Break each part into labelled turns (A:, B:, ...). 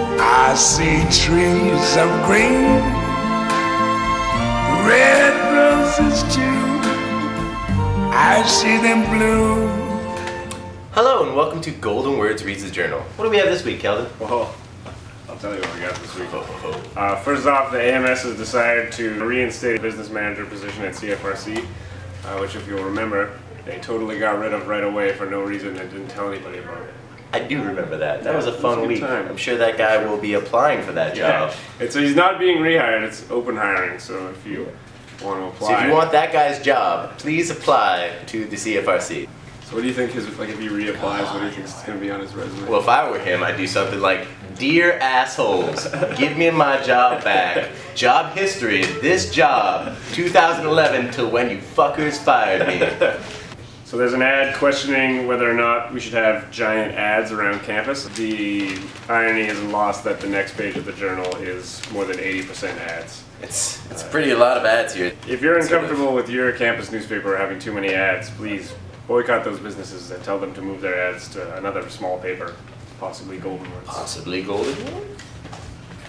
A: I see trees of green, red roses too. I see them bloom.
B: Hello and welcome to Golden Words Reads the Journal. What do we have this week, Kelvin?
C: Well, I'll tell you what we got this week. First off, the AMS has decided to reinstate a business manager position at CFRC, which, if you'll remember, they totally got rid of right away for no reason and didn't tell anybody about it.
B: I do remember that. That was a
C: it was
B: fun
C: a good
B: week.
C: time.
B: I'm sure that guy will be applying for that job.
C: So he's not being rehired, it's open hiring, so if you want to apply.
B: So if you want that guy's job, please apply to the CFRC.
C: So what do you think if he reapplies, what do you think is going to be on his resume?
B: Well, if I were him, I'd do something like, "Dear assholes, give me my job back. Job history, this job, 2011 till when you fuckers fired me."
C: So there's an ad questioning whether or not we should have giant ads around campus. The irony isn't lost that the next page of the journal is more than 80% ads.
B: It's pretty a lot of ads here.
C: If you're uncomfortable with your campus newspaper having too many ads, please boycott those businesses and tell them to move their ads to another small paper, possibly Golden Words.
B: Possibly Golden Words?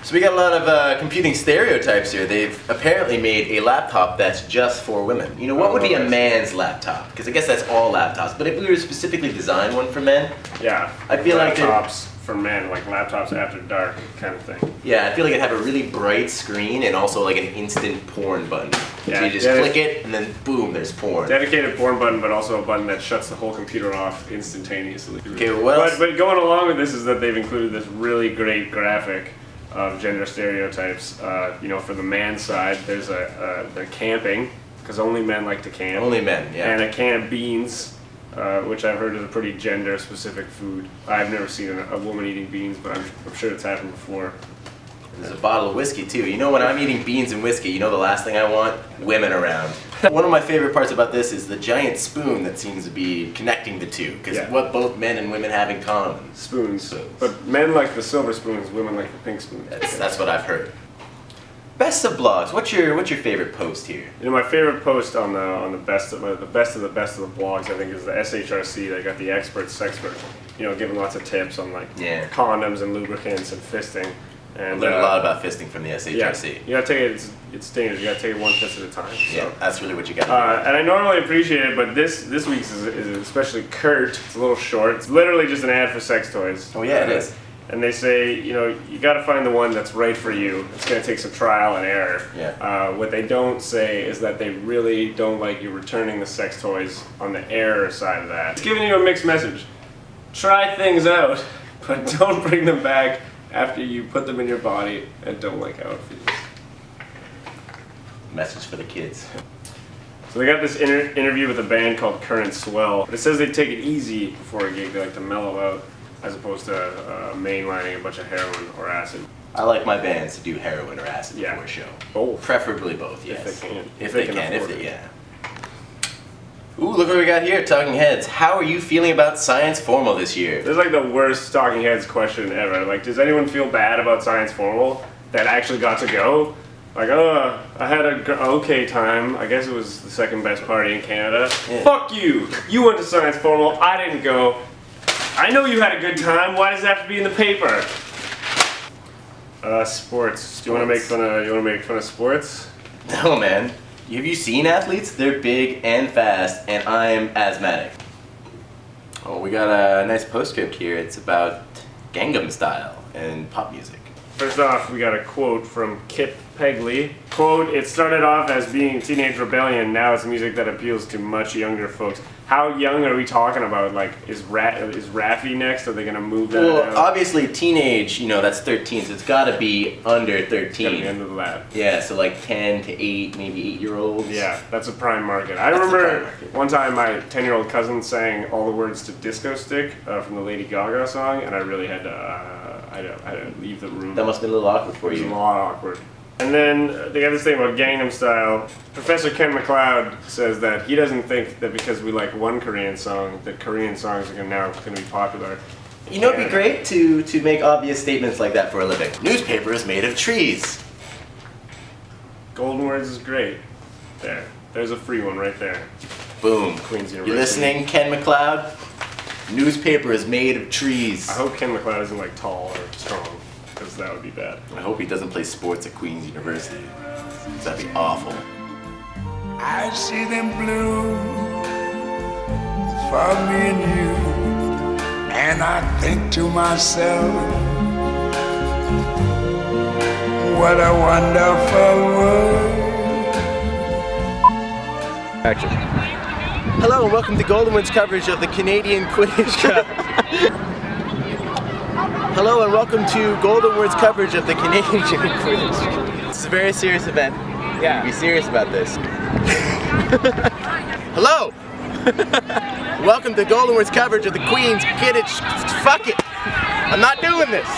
B: So we got a lot of computing stereotypes here. They've apparently made a laptop that's just for women. You know, what would be a man's laptop? Because I guess that's all laptops. But if we were to specifically design one for men,
C: Yeah,
B: I feel like
C: laptops for men, like laptops after dark kind of thing.
B: yeah, I feel like it'd have a really bright screen and also like an instant porn button.
C: Yeah,
B: so you just click it and then boom, there's porn.
C: Dedicated porn button, but also a button that shuts the whole computer off instantaneously.
B: Okay, well, what else?
C: But going along with this is that they've included this really great graphic of gender stereotypes. You know, for the man side, there's they're camping, because only men like to camp.
B: Only men, yeah.
C: And a can of beans, which I've heard is a pretty gender-specific food. I've never seen a woman eating beans, but I'm sure it's happened before.
B: There's a bottle of whiskey too. You know, when I'm eating beans and whiskey, you know the last thing I want? Women around. One of my favorite parts about this is the giant spoon that seems to be connecting the two, because what both men and women have in common.
C: Spoons. But men like the silver spoons, women like the pink spoons.
B: That's what I've heard. Best of blogs. What's your favorite post here?
C: You know, my favorite post on the best of the blogs, I think, is the SHRC. They got the experts, you know, giving lots of tips on like condoms and lubricants and fisting. And
B: I learned a lot about fisting from the SHRC.
C: Yeah, you gotta take it. It's dangerous. You gotta take it one fist at a time. So.
B: Yeah, that's really what you got to do.
C: And I normally appreciate it, but this week's is especially curt. It's a little short. It's literally just an ad for sex toys.
B: Oh yeah, it is.
C: And they say, you know, you got to find the one that's right for you. It's going to take some trial and error.
B: Yeah.
C: What they don't say is that they really don't like you returning the sex toys on the error side of that. It's giving you a mixed message. Try things out, but don't bring them back after you put them in your body and don't like how it feels.
B: Message for the kids.
C: So they got this interview with a band called Current Swell. It says they take it easy before a gig. They like to mellow out, as opposed to mainlining a bunch of heroin or acid.
B: I like my bands to do heroin or acid before a show.
C: Both.
B: Preferably both, yes.
C: If they can.
B: If they can, yeah. Ooh, look what we got here, Talking Heads. How are you feeling about Science Formal this year?
C: This is like the worst Talking Heads question ever. Like, does anyone feel bad about Science Formal that actually got to go? Like, I had an okay time. I guess it was the second best party in Canada. Yeah. Fuck you! You went to Science Formal, I didn't go. I know you had a good time. Why does it have to be in the paper? Sports. Do you want to make fun of sports?
B: No, man. Have you seen athletes? They're big and fast, and I'm asthmatic. Oh, we got a nice postscript here. It's about Gangnam Style and pop music.
C: First off, we got a quote from Kit Pegley. Quote, "It started off as being teenage rebellion, now it's music that appeals to much younger folks." How young are we talking about? Like, is Raffi next? Are they gonna move that
B: Well,
C: out?
B: obviously teenage, you know, that's 13, so it's gotta be under 13.
C: It's gotta be under the lab.
B: Yeah, so like 10 to 8, maybe 8-year-olds.
C: Yeah, that's a prime market. I remember one time my 10-year-old cousin sang all the words to Disco Stick from the Lady Gaga song, and I really had to leave the room.
B: That must have been a little awkward for
C: It was
B: you.
C: a lot awkward. And then they got this thing about Gangnam Style. Professor Ken McLeod says that he doesn't think that because we like one Korean song, that Korean songs are now going to be popular.
B: You know, it'd be great to make obvious statements like that for a living. Newspaper is made of trees.
C: Golden Words is great. There's a free one right there.
B: Boom.
C: Queen's University.
B: You listening, Ken McLeod? Newspaper is made of trees.
C: I hope Ken McLeod isn't like tall or strong, because that would be bad.
B: I hope he doesn't play sports at Queen's University. 'Cause that'd be awful.
A: I see them blue for me and you, and I think to myself, what a wonderful world.
D: Action.
B: Hello and welcome to Golden Wind's coverage of the Canadian Quidditch Cup. Hello and welcome to Golden Wind's coverage of the Canadian Quidditch Cup. This is a very serious event.
D: Yeah.
B: Be serious about this. Hello! Welcome to Golden Wind's coverage of the Queen's Quidditch. Fuck it! I'm not doing this!